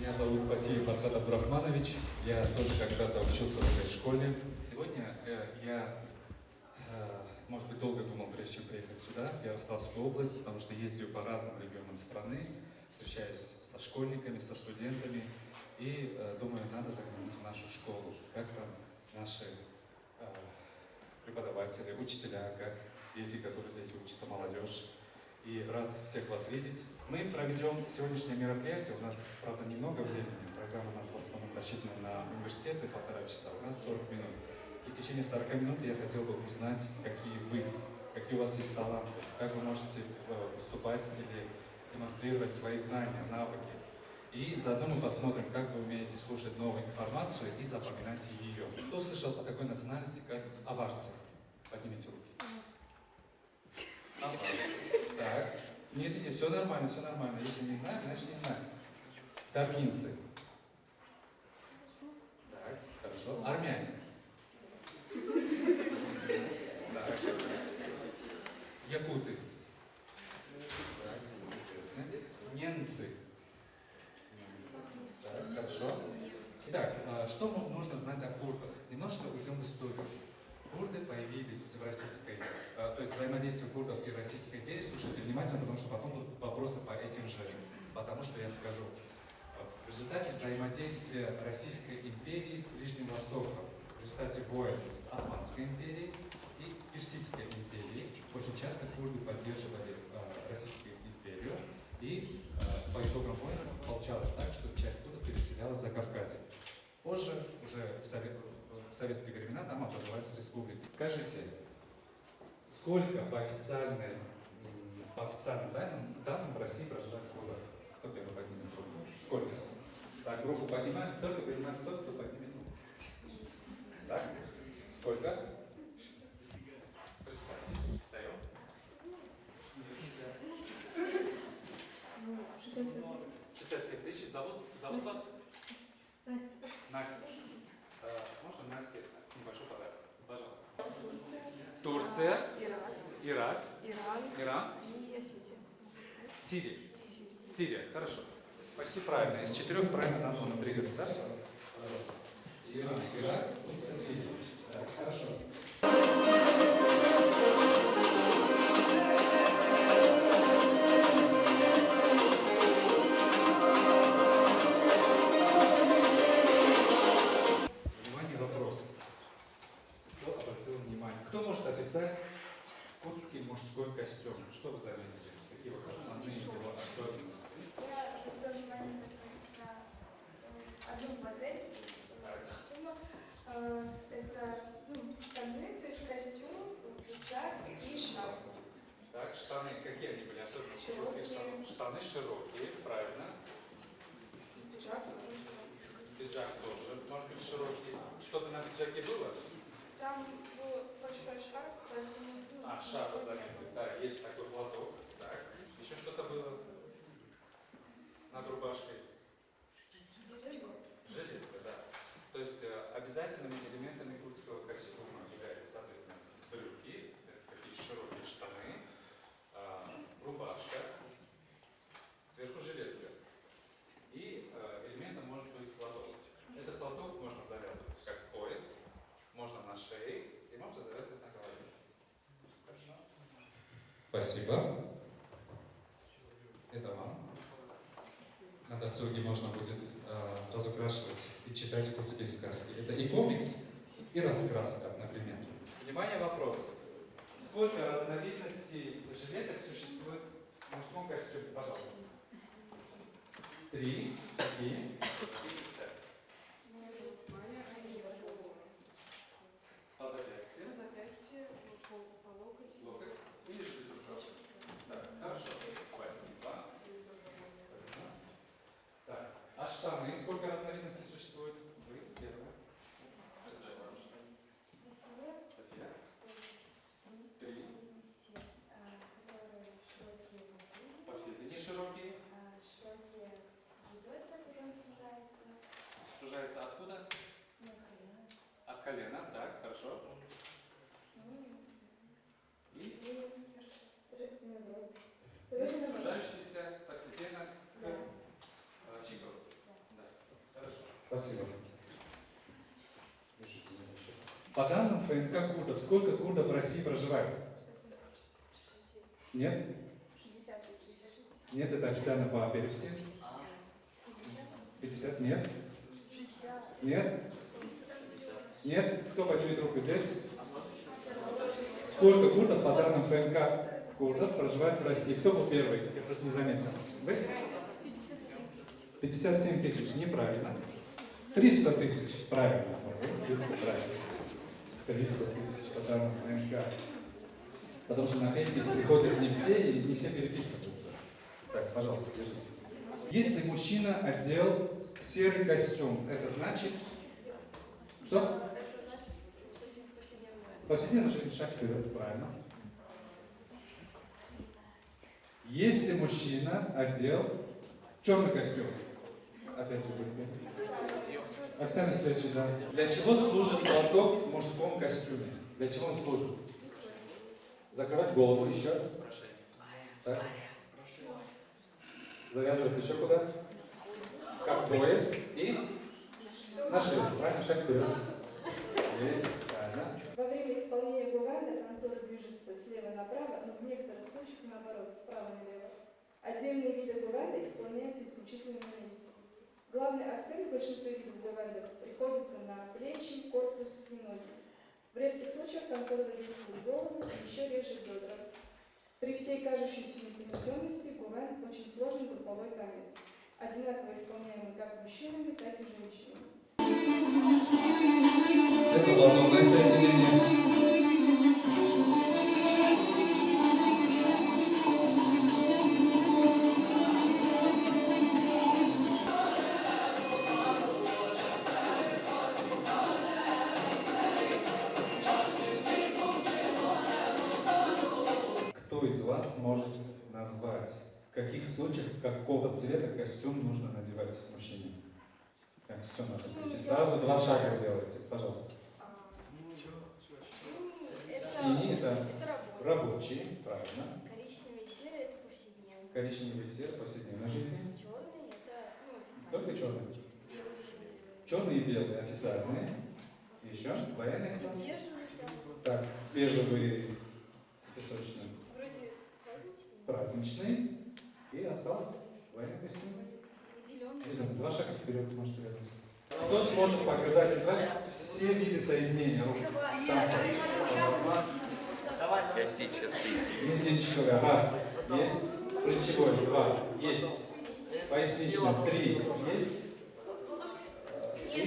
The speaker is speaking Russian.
Меня зовут Патиев Аркад Абдурахманович. Я тоже когда-то учился в этой школе. Сегодня я, может быть, долго думал, прежде чем приехать сюда, в Ярославскую область, потому что ездил по разным регионам страны, встречаюсь со школьниками, со студентами и думаю, надо заглянуть в нашу школу, как там наши преподаватели, учителя, как дети, которые здесь учатся, молодежь. И рад всех вас видеть. Мы проведем сегодняшнее мероприятие. У нас, правда, немного времени. Программа у нас в основном рассчитана на университеты, 1,5 часа. У нас 40 минут. И в течение 40 минут я хотел бы узнать, какие у вас есть таланты, как вы можете выступать или демонстрировать свои знания, навыки. И заодно мы посмотрим, как вы умеете слушать новую информацию и запоминать ее. Кто слышал о такой национальности, как аварцы? Поднимите руки. Так. Нет, все нормально, все нормально. Если не знаю, значит не знаю. Даргинцы. Так, хорошо. Армяне. Так. Якуты. Так, интересно. Немцы. Так, хорошо. Итак, что нужно знать о курдах? Немножко уйдем в историю. Курды появились в российской, то есть взаимодействие курдов и Российской империи. Слушайте внимательно, потому что потом будут вопросы по этим же, потому что я скажу. В результате взаимодействия Российской империи с Ближним Востоком, в результате боя с Османской империей и с Персидской империей, очень часто курды поддерживали Российскую империю, и по итогам войны получалось так, что часть курдов переселялась за Кавказе. Позже, уже в советские времена, там образовались республики. Скажите, сколько по официальным данным в России проживает курдов? Кто первый поднимет руку? Сколько? Так, руку поднимаем, только поднимает столько, кто поднимет руку. Так, сколько? Представьтесь, встаем. 67 тысяч. Зовут вас? Настя. Можно Насте небольшой подарок? Пожалуйста. Турция. Ирак. Иран. Сирия. Хорошо. Почти правильно. Из 4 правильно названо 3 государства. Иран, Ирак, Турция, Сирия. Так, хорошо. Кто может описать курдский мужской костюм? Что вы заметили? Какие вот основные его особенности? Я обратила внимание на одну модель костюма. Это штаны, то есть костюм, пиджак и шапка. Так, штаны, какие они были особенности? Широкие. Штаны широкие, правильно. Пиджак тоже широкий. Пиджак тоже, может быть, широкий. Что-то на пиджаке было? Там был большой шарф, поэтому... Шапка, заметьте. Да, есть такой платок. Так. Еще что-то было над рубашкой? Жилетка, да. То есть обязательными элементами курдского костюма являются, соответственно, брюки, такие широкие штаны, рубашка, сверху жилетка. И элементом может быть платок. Этот платок можно завязывать как пояс, можно на шее и можно завязывать на голове. Хорошо. Спасибо. Это вам. На досуге можно будет разукрашивать и читать курдские сказки. Это и комикс, и раскраска одновременно. Внимание, вопрос. Сколько разновидностей жилеток существует в мужском костюме? Пожалуйста. 3, 4, 5. По запястью. По локоть. Локоть. И рукав. Так, хорошо. Спасибо. Так, а штаны? Сколько разновидностей существует? Вы первая. София. 3. По всей длине широкие. Широкие бедра, потом сужается. Сужается откуда? На колено. От колена. Так, хорошо. И сужающиеся постепенно к щиколотке. Спасибо. Держите, запишу. По данным ФНК курдов, сколько курдов в России проживает? Нет? 60. Нет, это официально по переписи. 50? Нет? Нет? Нет? Кто поднимет руку здесь? Сколько курдов по данным ФНК курдов проживает в России? Кто был первый? Я просто не заметил. Вы? 57 тысяч. Неправильно. 300 тысяч. Правильно. Правильно. 300 тысяч по данным ФНК. Потому что на перепись приходят не все, и не все переписываются. Так, пожалуйста, держите. Если мужчина одел серый костюм, это значит... Что? Это значит повседневное. Повседневно жизнь, шаг вперед, правильно. Если мужчина одел черный костюм, опять же, официальный встречи, да. Для чего служит платок в мужском костюме? Для чего он служит? Закрывать голову еще. Так. Завязывать еще куда? Как пояс и на шею. Правильно? Шаг вперед. Есть. Правильно. Во время исполнения гувайна танцор движется слева направо, но в некоторых случаях наоборот, справа налево. Отдельные виды гувайна исполняются исключительно на месте. Главный акцент в большинстве видов гувайна приходится на плечи, корпус и ноги. В редких случаях танцор задействует голову и еще реже бедра. При всей кажущейся непринужденности гувайн очень сложный групповой танец, одинаково исполняемый как мужчинами, так и женщинами. Это латунное соединение. Кто из вас может назвать, в каких случаях какого цвета костюм нужно надевать мужчине? Костюм надо прийти. Сразу 2 шага сделайте, пожалуйста. Синий это рабочий, правильно. Коричневый и серый это повседневный. Коричневый и серый повседневной жизни. Черный это официальный. Только черный. Черный и белый официальные. Еще военные кто? Бежевый там. Так, бежевый с песочным. Вроде праздничный. Праздничный. И осталось военный костюм. Зеленый. Зеленый. 2 шага вперед, можете вернуться. Кто сможет показать, назвать все виды соединения рук? Танца. Мизинчиковая. Раз. Есть. Плечевой. 2. Есть. Поясничный. 3. Есть. И